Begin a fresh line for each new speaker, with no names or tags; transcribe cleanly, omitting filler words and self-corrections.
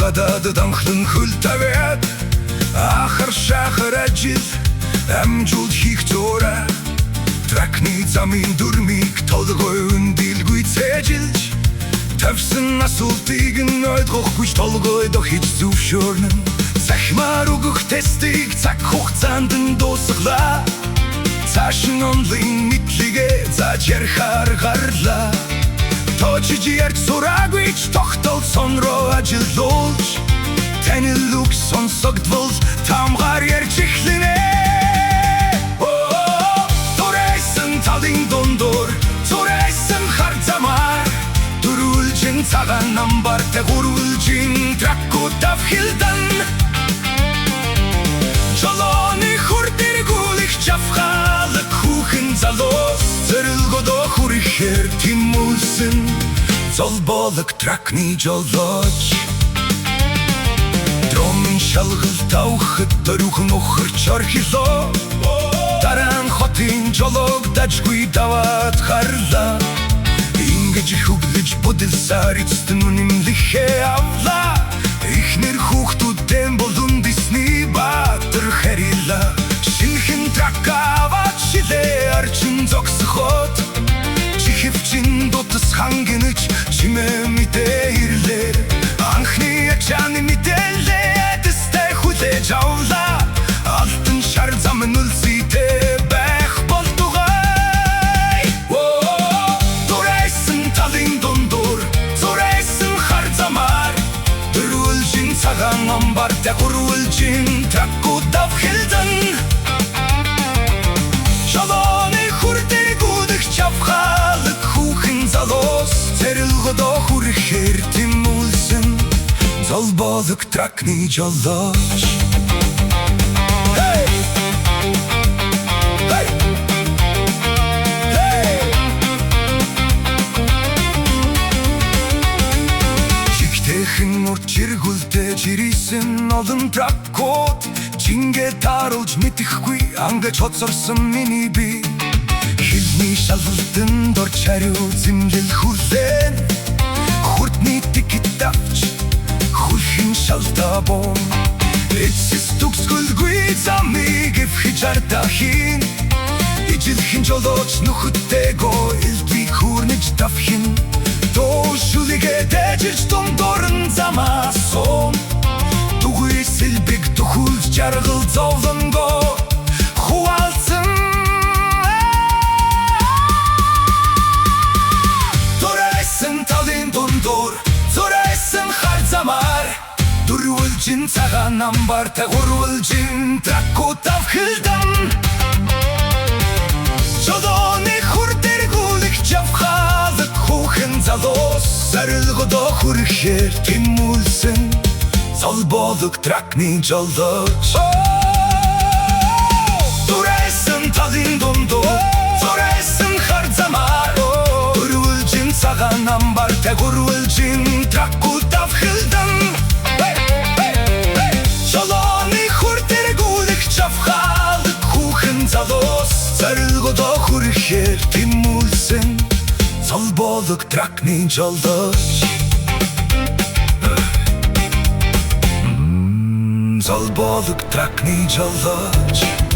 гадаад данхлан хөл тавиад ахар шахар ажил амжуул хийх зураа тракны замын дүрмийг толгой өндөлгүй цээжилж тавьсан асуултыг нь ойлгохгүй толгой дохиж зөвшөөрнө захимаар өгөх тестийг цаг хугацаанд нь дуусглаа цааш нь онлайн мэдлэгээ зааж ярихаар гарлаа точиж ярьж сураагүй ч тогтол сонроо ажиллуулж таны лук сонсогдвол тамгаар ярьж эхлэнэ турайсан талын дундуур турайсан хар замаар дөрвөлжин цагаан намбартай гурвөлжин тракку давхилдан жолооны хурдэргүүлэх жавхаалаг хүүхэн залуус зорилгодоо хүрэхээр тэмүүлсэн золбоолог тракны жолооч дромын шалгал тавхад дөрвөн охорч орхилоо дараан хотын жолоог дажгүй даваад харлаа ингэж хөглөж бодилсаар эцэст нь үнэмлэхээ авлаа ихнэр хүүхдүүдэн болон дисний баатар харила шинхэн тракаваад шилээ арчин зогсоход чихвчин дотс хангинэж чимээ мэдээ ирлээ анхны ачааны мэдээлээ дэстэй хүлээж авлаа алтан шар зам нь үлсийтэй байх болтугай турайсан талын дундуур турайсан хар замаар дөрвөлжин цагаан амбартай гурвөлжин тракку давхилдан жолооны хурдэргүүлэх жавхаалаг хүүхэн залуус зорилгодоо хүрэхээр тэмүүлсэн золбоолог тракны жолооч Чиргүүлдэж ирсэн олон траккууд чингээ тааруулж мэдэхгүй ангаж хоцорсон миний би хилний шалгалтанд орж хариу зэмлэл хүлээн хурдны тикет авч хүлхэн шалтабон эцэс төгсгөлгүй замыг эвхэж ардахин ижилхэн жолооч нөхөдтэйгөө элдвий хүрнэж давхин Тошулигэ дэжиж дундорн замасон Тугуй сэлбэг тухулж жаргал зовлонго Хуалцэн Турайсан талын дундур Турайсан хар замаар Дөрвөлжин цагаан амбартай гурвөлжин тракку давхилдан Жолооны хурдэргүүлэх жавхаалаг хүүхэн залуус зорилгодоо хүрэхээр тэмүүлсэн золбоолог тракны жолооч турайсан талын дундуур турайсан хар замаар дөрвөлжин цагаан амбартай гурвөлжин тракку давхилдан жолооны хурдэргүүлэх жавхаалаг хүүхэн залуус зорилгодоо хүрэхээр тэмүүлсэн золбоолог тракны жолооч золбоолог тракны жолооч